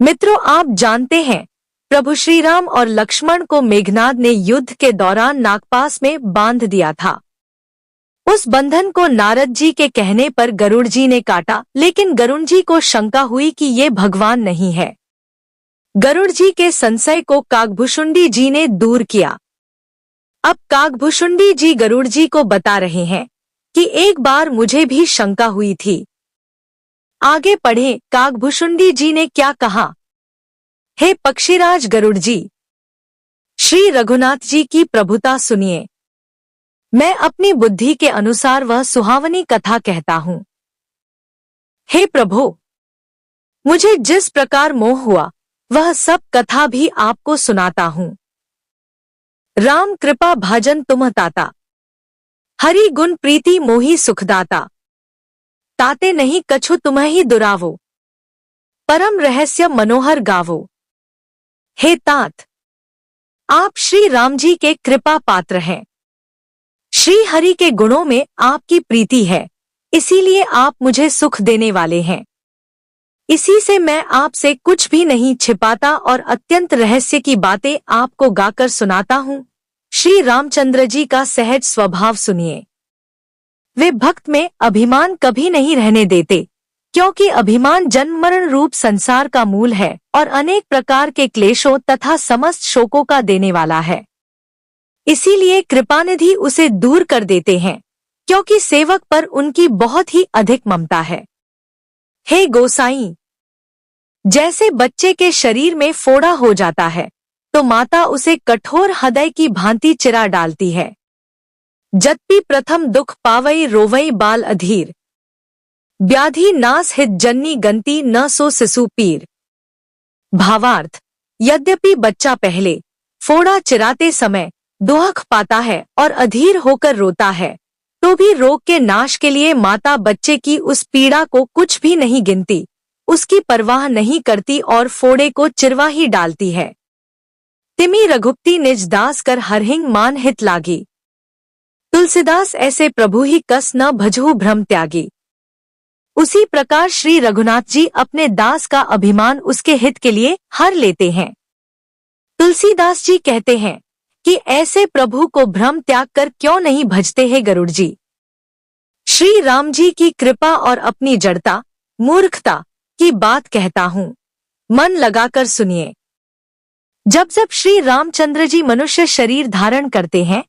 मित्रों, आप जानते हैं प्रभु श्री राम और लक्ष्मण को मेघनाद ने युद्ध के दौरान नागपास में बांध दिया था। उस बंधन को नारद जी के कहने पर गरुड़ जी ने काटा, लेकिन गरुड़ जी को शंका हुई कि ये भगवान नहीं है। गरुड़ जी के संशय को काकभुशुंडी जी ने दूर किया। अब काकभुशुंडी जी गरुड़ जी को बता रहे हैं कि एक बार मुझे भी शंका हुई थी। आगे पढ़ें, काकभुशुंडी जी ने क्या कहा। हे पक्षीराज गरुड़ जी, श्री रघुनाथ जी की प्रभुता सुनिए। मैं अपनी बुद्धि के अनुसार वह सुहावनी कथा कहता हूँ। हे प्रभु, मुझे जिस प्रकार मोह हुआ वह सब कथा भी आपको सुनाता हूँ। राम कृपा भाजन तुम ताता, हरि गुण प्रीति मोहि सुखदाता। ताते नहीं कछु तुम्हें ही दुरावो, परम रहस्य मनोहर गावो। हे तात, आप श्री राम जी के कृपा पात्र हैं। श्री हरि के गुणों में आपकी प्रीति है, इसीलिए आप मुझे सुख देने वाले हैं। इसी से मैं आपसे कुछ भी नहीं छिपाता और अत्यंत रहस्य की बातें आपको गाकर सुनाता हूँ। श्री रामचंद्र जी का सहज स्वभाव सुनिए। वे भक्त में अभिमान कभी नहीं रहने देते, क्योंकि अभिमान जन्म मरण रूप संसार का मूल है और अनेक प्रकार के क्लेशों तथा समस्त शोकों का देने वाला है। इसीलिए कृपानिधि उसे दूर कर देते हैं, क्योंकि सेवक पर उनकी बहुत ही अधिक ममता है। हे गोसाई, जैसे बच्चे के शरीर में फोड़ा हो जाता है तो माता उसे कठोर हृदय की भांति चिरा डालती है। जत्पि प्रथम दुख पावई रोवई बाल अधीर, व्याधि नास हित जन्नी गंती न सो शिशु पीर। भावार्थ, यद्यपि बच्चा पहले फोड़ा चिराते समय दुख पाता है और अधीर होकर रोता है, तो भी रोग के नाश के लिए माता बच्चे की उस पीड़ा को कुछ भी नहीं गिनती, उसकी परवाह नहीं करती और फोड़े को चिरवा ही डालती है। तिमी रघुपति निज दास कर हरहिंग मान हित लागी, तुलसीदास ऐसे प्रभु ही कस न भजहु भ्रम त्यागी। उसी प्रकार श्री रघुनाथ जी अपने दास का अभिमान उसके हित के लिए हर लेते हैं। तुलसीदास जी कहते हैं कि ऐसे प्रभु को भ्रम त्याग कर क्यों नहीं भजते हैं गरुड़ जी। श्री राम जी की कृपा और अपनी जड़ता मूर्खता की बात कहता हूँ, मन लगाकर सुनिए। जब जब श्री रामचंद्र जी मनुष्य शरीर धारण करते हैं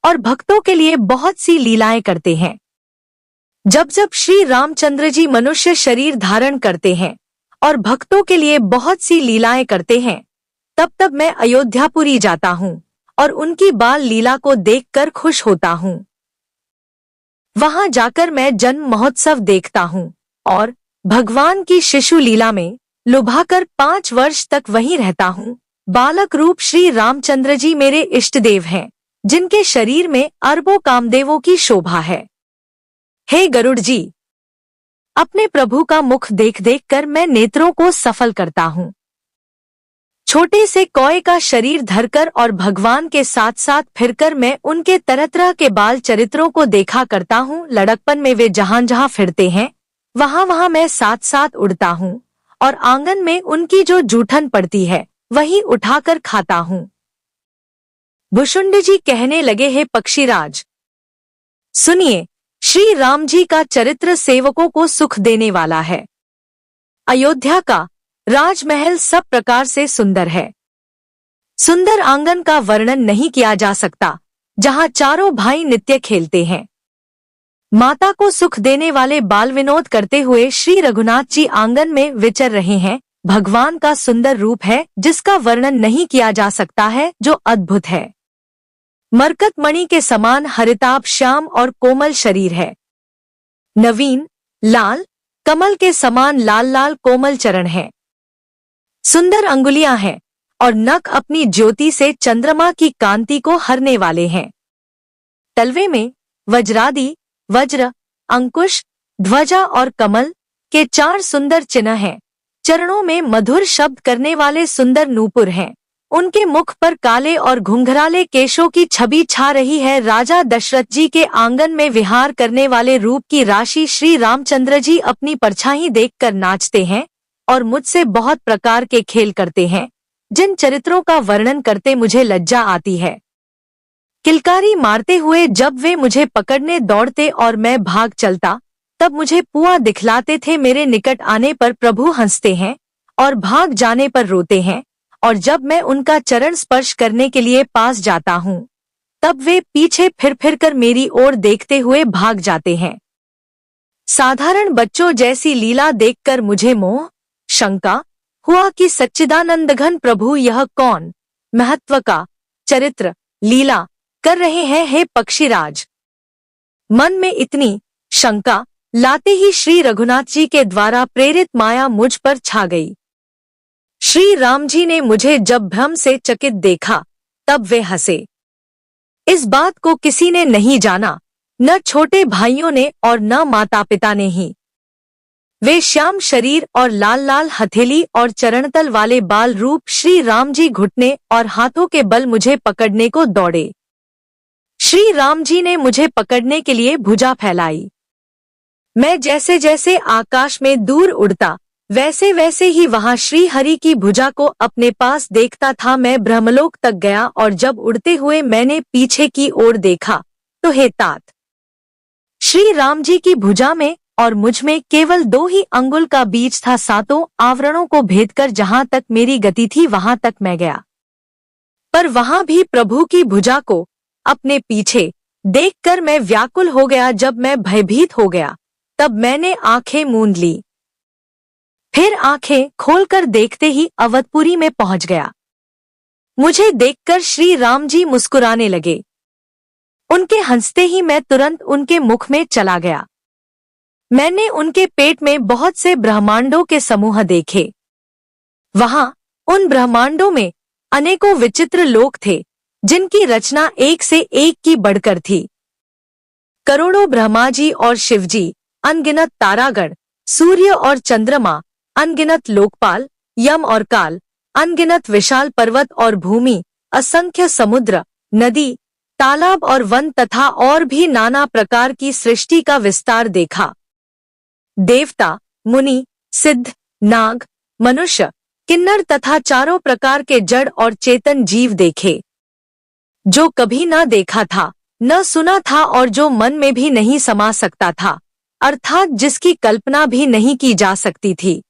और भक्तों के लिए बहुत सी लीलाएं करते हैं, जब जब श्री रामचंद्र जी मनुष्य शरीर धारण करते हैं और भक्तों के लिए बहुत सी लीलाएं करते हैं, तब तब मैं अयोध्यापुरी जाता हूँ और उनकी बाल लीला को देखकर खुश होता हूँ। वहां जाकर मैं जन्म महोत्सव देखता हूँ और भगवान की शिशु लीला में लुभाकर 5 वर्ष तक वहीं रहता हूँ। बालक रूप श्री रामचंद्र जी मेरे इष्ट देव हैं, जिनके शरीर में अरबों कामदेवों की शोभा है। हे गरुड़ जी, अपने प्रभु का मुख देख देख कर मैं नेत्रों को सफल करता हूँ। छोटे से कौए का शरीर धरकर और भगवान के साथ साथ फिरकर मैं उनके तरह तरह के बाल चरित्रों को देखा करता हूँ। लड़कपन में वे जहां जहां फिरते हैं वहां वहां मैं साथ साथ उड़ता हूँ और आंगन में उनकी जो जूठन पड़ती है वही उठाकर खाता हूँ। भुशुंड जी कहने लगे, हे पक्षीराज, सुनिए, श्री राम जी का चरित्र सेवकों को सुख देने वाला है। अयोध्या का राजमहल सब प्रकार से सुंदर है। सुंदर आंगन का वर्णन नहीं किया जा सकता, जहां चारों भाई नित्य खेलते हैं। माता को सुख देने वाले बाल विनोद करते हुए श्री रघुनाथ जी आंगन में विचर रहे हैं। भगवान का सुंदर रूप है जिसका वर्णन नहीं किया जा सकता है, जो अद्भुत है। मरकत मणि के समान हरिताभ श्याम और कोमल शरीर है। नवीन लाल कमल के समान लाल लाल कोमल चरण है। सुंदर अंगुलियां हैं और नख अपनी ज्योति से चंद्रमा की कांति को हरने वाले हैं। तलवे में वज्रादि, वज्र, अंकुश, ध्वजा और कमल के 4 सुंदर चिन्ह हैं। चरणों में मधुर शब्द करने वाले सुंदर नूपुर हैं। उनके मुख पर काले और घुंघराले केशों की छवि छा रही है। राजा दशरथ जी के आंगन में विहार करने वाले रूप की राशि श्री रामचंद्र जी अपनी परछाई देखकर नाचते हैं और मुझसे बहुत प्रकार के खेल करते हैं, जिन चरित्रों का वर्णन करते मुझे लज्जा आती है। किलकारी मारते हुए जब वे मुझे पकड़ने दौड़ते और मैं भाग चलता, तब मुझे पुआ दिखलाते थे। मेरे निकट आने पर प्रभु हंसते हैं और भाग जाने पर रोते हैं, और जब मैं उनका चरण स्पर्श करने के लिए पास जाता हूँ, तब वे पीछे फिर कर मेरी ओर देखते हुए भाग जाते हैं। साधारण बच्चों जैसी लीला देखकर मुझे मोह, शंका हुआ कि सच्चिदानंदघन प्रभु यह कौन महत्व का चरित्र लीला कर रहे हैं। हे पक्षीराज, मन में इतनी शंका लाते ही श्री रघुनाथ जी के द्वारा प्रेरित माया मुझ पर छा गई। श्री राम जी ने मुझे जब भ्रम से चकित देखा, तब वे हंसे। इस बात को किसी ने नहीं जाना, न छोटे भाइयों ने और न माता पिता ने ही। वे श्याम शरीर और लाल लाल हथेली और चरणतल वाले बाल रूप श्री राम जी घुटने और हाथों के बल मुझे पकड़ने को दौड़े। श्री राम जी ने मुझे पकड़ने के लिए भुजा फैलाई। मैं जैसे जैसे आकाश में दूर उड़ता, वैसे वैसे ही वहां श्री हरि की भुजा को अपने पास देखता था। मैं ब्रह्मलोक तक गया, और जब उड़ते हुए मैंने पीछे की ओर देखा, तो हे तात, श्री राम जी की भुजा में और मुझ में केवल 2 ही अंगुल का बीच था। सातों आवरणों को भेद कर जहां तक मेरी गति थी वहां तक मैं गया, पर वहां भी प्रभु की भुजा को अपने पीछे देखकर मैं व्याकुल हो गया। जब मैं भयभीत हो गया, तब मैंने आंखें मूंद ली। फिर आंखें खोलकर देखते ही अवधपुरी में पहुंच गया। मुझे देखकर श्री राम जी मुस्कुराने लगे। उनके हंसते ही मैं तुरंत उनके मुख में चला गया। मैंने उनके पेट में बहुत से ब्रह्मांडों के समूह देखे। वहां उन ब्रह्मांडों में अनेकों विचित्र लोक थे, जिनकी रचना एक से एक की बढ़कर थी। करोड़ों ब्रह्माजी और शिवजी, अनगिनत तारागण, सूर्य और चंद्रमा, अनगिनत लोकपाल, यम और काल, अनगिनत विशाल पर्वत और भूमि, असंख्य समुद्र, नदी, तालाब और वन तथा और भी नाना प्रकार की सृष्टि का विस्तार देखा। देवता, मुनि, सिद्ध, नाग, मनुष्य, किन्नर तथा चारों प्रकार के जड़ और चेतन जीव देखे, जो कभी न देखा था, न सुना था, और जो मन में भी नहीं समा सकता था, अर्थात जिसकी कल्पना भी नहीं की जा सकती थी।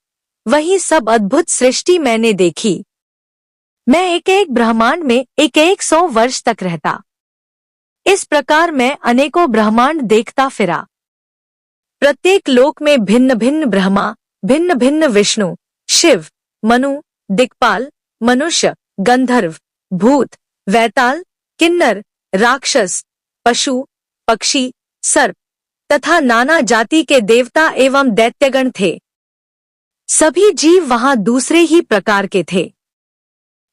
वही सब अद्भुत सृष्टि मैंने देखी। मैं एक एक ब्रह्मांड में एक 100 वर्ष तक रहता। इस प्रकार मैं अनेकों ब्रह्मांड देखता फिरा। प्रत्येक लोक में भिन्न भिन्न ब्रह्मा, भिन्न भिन्न विष्णु, शिव, मनु, दिक्पाल, मनुष्य, गंधर्व, भूत, वैताल, किन्नर, राक्षस, पशु, पक्षी, सर्प तथा नाना जाति के देवता एवं दैत्यगण थे। सभी जीव वहां दूसरे ही प्रकार के थे।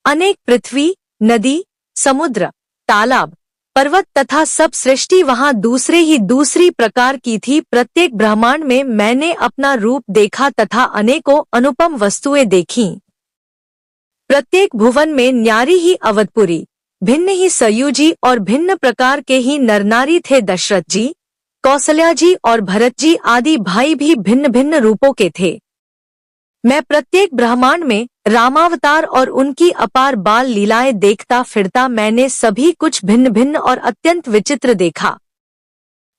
अनेक पृथ्वी, नदी, समुद्र, तालाब, पर्वत तथा सब सृष्टि वहां दूसरे ही दूसरी प्रकार की थी। प्रत्येक ब्रह्मांड में मैंने अपना रूप देखा तथा अनेकों अनुपम वस्तुएं देखीं। प्रत्येक भुवन में न्यारी ही अवधपुरी, भिन्न ही सयुजी और भिन्न प्रकार के ही नरनारी थे। दशरथ जी, कौशल्या जी और भरत जी आदि भाई भी भिन्न भिन्न रूपों के थे। मैं प्रत्येक ब्रह्मांड में रामावतार और उनकी अपार बाल लीलाएं देखता फिरता। मैंने सभी कुछ भिन्न भिन्न और अत्यंत विचित्र देखा।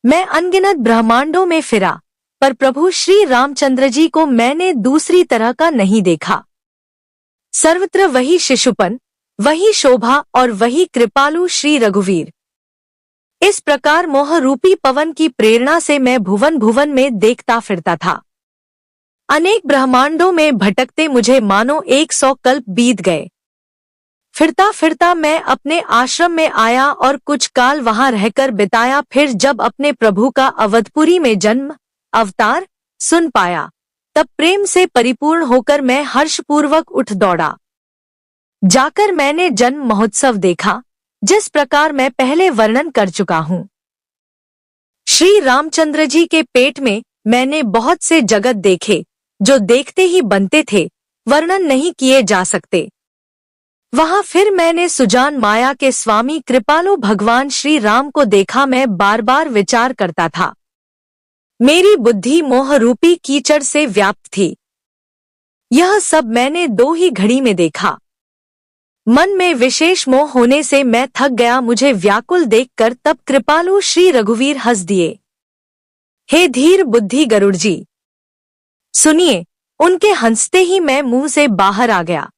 मैं अनगिनत ब्रह्मांडों में फिरा, पर प्रभु श्री रामचंद्र जी को मैंने दूसरी तरह का नहीं देखा। सर्वत्र वही शिशुपन, वही शोभा और वही कृपालु श्री रघुवीर। इस प्रकार मोह रूपी पवन की प्रेरणा से मैं भुवन भुवन में देखता फिरता था। अनेक ब्रह्मांडों में भटकते मुझे मानो 100 कल्प बीत गए। फिरता फिरता मैं अपने आश्रम में आया और कुछ काल वहां रहकर बिताया। फिर जब अपने प्रभु का अवधपुरी में जन्म अवतार सुन पाया, तब प्रेम से परिपूर्ण होकर मैं हर्षपूर्वक उठ दौड़ा। जाकर मैंने जन्म महोत्सव देखा, जिस प्रकार मैं पहले वर्णन कर चुका हूँ। श्री रामचंद्र जी के पेट में मैंने बहुत से जगत देखे, जो देखते ही बनते थे, वर्णन नहीं किए जा सकते। वहां फिर मैंने सुजान माया के स्वामी कृपालु भगवान श्री राम को देखा। मैं बार बार विचार करता था। मेरी बुद्धि मोह रूपी कीचड़ से व्याप्त थी। यह सब मैंने 2 ही घड़ी में देखा। मन में विशेष मोह होने से मैं थक गया। मुझे व्याकुल देखकर तब कृपालु श्री रघुवीर हंस दिए। हे धीर बुद्धि गरुड़ जी, सुनिए। उनके हंसते ही मैं मुंह से बाहर आ गया।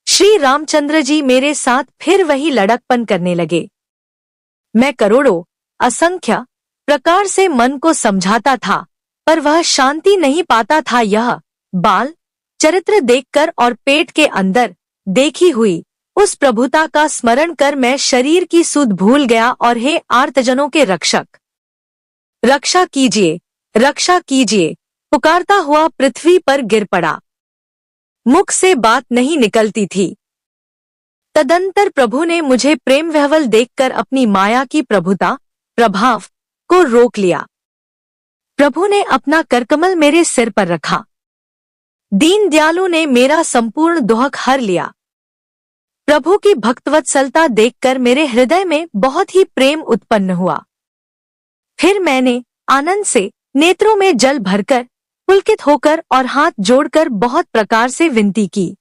श्री रामचंद्र जी मेरे साथ फिर वही लड़कपन करने लगे। मैं करोड़ों असंख्य प्रकार से मन को समझाता था, पर वह शांति नहीं पाता था। यह बाल चरित्र देखकर और पेट के अंदर देखी हुई उस प्रभुता का स्मरण कर मैं शरीर की सुध भूल गया और हे आर्तजनों के रक्षक, रक्षा कीजिए, रक्षा कीजिए पुकारता हुआ पृथ्वी पर गिर पड़ा। मुख से बात नहीं निकलती थी। तदंतर प्रभु ने मुझे प्रेम विह्वल देखकर अपनी माया की प्रभुता प्रभाव को रोक लिया। प्रभु ने अपना करकमल मेरे सिर पर रखा। दीन दयालु ने मेरा संपूर्ण दुख हर लिया। प्रभु की भक्तवत्सलता देखकर मेरे हृदय में बहुत ही प्रेम उत्पन्न हुआ। फिर मैंने आनंद से नेत्रों में जल भरकर पुलकित होकर और हाथ जोड़कर बहुत प्रकार से विनती की।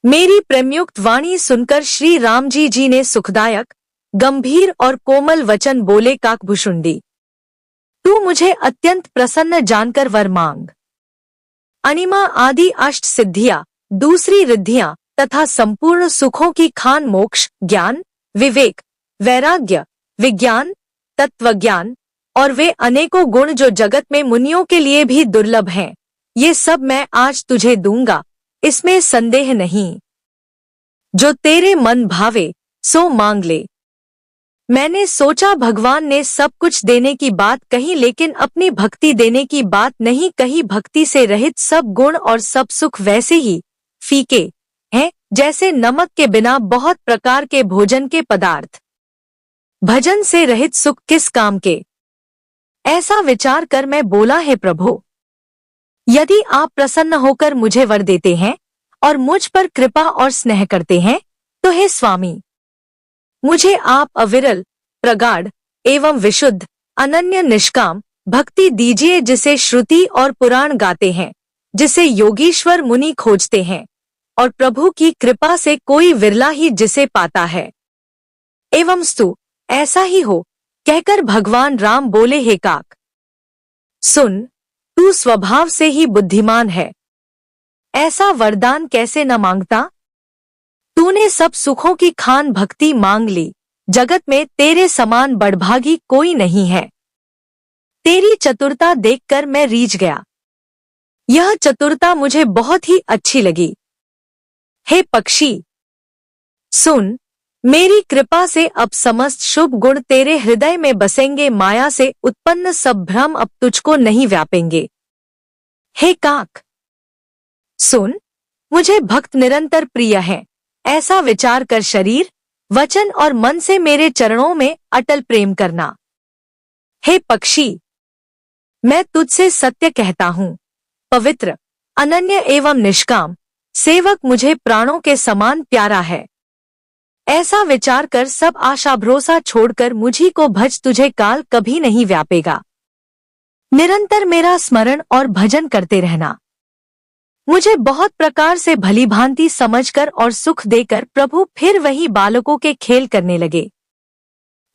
मेरी प्रेमयुक्त वाणी सुनकर श्री राम जी ने सुखदायक गंभीर और कोमल वचन बोले, काकभूषुंडी, तू मुझे अत्यंत प्रसन्न जानकर वर मांग। अणिमा आदि अष्ट सिद्धियां, दूसरी रिद्धियां तथा संपूर्ण सुखों की खान मोक्ष, ज्ञान, विवेक, वैराग्य, विज्ञान, तत्वज्ञान और वे अनेकों गुण जो जगत में मुनियों के लिए भी दुर्लभ हैं, ये सब मैं आज तुझे दूंगा, इसमें संदेह नहीं। जो तेरे मन भावे सो मांग ले। मैंने सोचा भगवान ने सब कुछ देने की बात कही, लेकिन अपनी भक्ति देने की बात नहीं कही। भक्ति से रहित सब गुण और सब सुख वैसे ही फीके हैं जैसे नमक के बिना बहुत प्रकार के भोजन के पदार्थ। भजन से रहित सुख किस काम के। ऐसा विचार कर मैं बोला, है प्रभु, यदि आप प्रसन्न होकर मुझे वर देते हैं और मुझ पर कृपा और स्नेह करते हैं, तो हे स्वामी, मुझे आप अविरल, प्रगाढ़ एवं विशुद्ध अनन्य निष्काम भक्ति दीजिए, जिसे श्रुति और पुराण गाते हैं, जिसे योगीश्वर मुनि खोजते हैं और प्रभु की कृपा से कोई विरला ही जिसे पाता है। एवं स्तु ऐसा ही हो, कहकर भगवान राम बोले, हे काक, सुन, तू स्वभाव से ही बुद्धिमान है, ऐसा वरदान कैसे न मांगता। तूने सब सुखों की खान भक्ति मांग ली। जगत में तेरे समान बड़भागी कोई नहीं है। तेरी चतुरता देखकर मैं रीझ गया। यह चतुरता मुझे बहुत ही अच्छी लगी। हे पक्षी, सुन, मेरी कृपा से अब समस्त शुभ गुण तेरे हृदय में बसेंगे। माया से उत्पन्न सब भ्रम अब तुझको नहीं व्यापेंगे। हे काक, सुन, मुझे भक्त निरंतर प्रिय है, ऐसा विचार कर शरीर, वचन और मन से मेरे चरणों में अटल प्रेम करना। हे पक्षी, मैं तुझसे सत्य कहता हूँ, पवित्र, अनन्य एवं निष्काम सेवक मुझे प्राणों के समान प्यारा है। ऐसा विचार कर सब आशा भरोसा छोड़कर मुझी को भज, तुझे काल कभी नहीं व्यापेगा। निरंतर मेरा स्मरण और भजन करते रहना। मुझे बहुत प्रकार से भली भांति समझकर और सुख देकर प्रभु फिर वही बालकों के खेल करने लगे।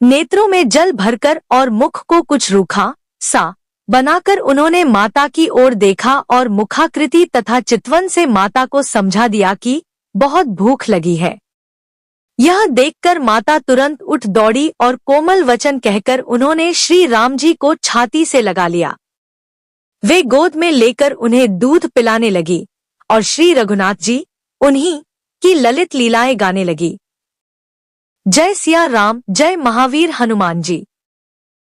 नेत्रों में जल भरकर और मुख को कुछ रूखा सा बनाकर उन्होंने माता की ओर देखा और मुखाकृति तथा चितवन से माता को समझा दिया कि बहुत भूख लगी है। यह देखकर माता तुरंत उठ दौड़ी और कोमल वचन कहकर उन्होंने श्री राम जी को छाती से लगा लिया। वे गोद में लेकर उन्हें दूध पिलाने लगी और श्री रघुनाथ जी उन्हीं की ललित लीलाएं गाने लगी। जय सिया राम, जय महावीर हनुमान जी।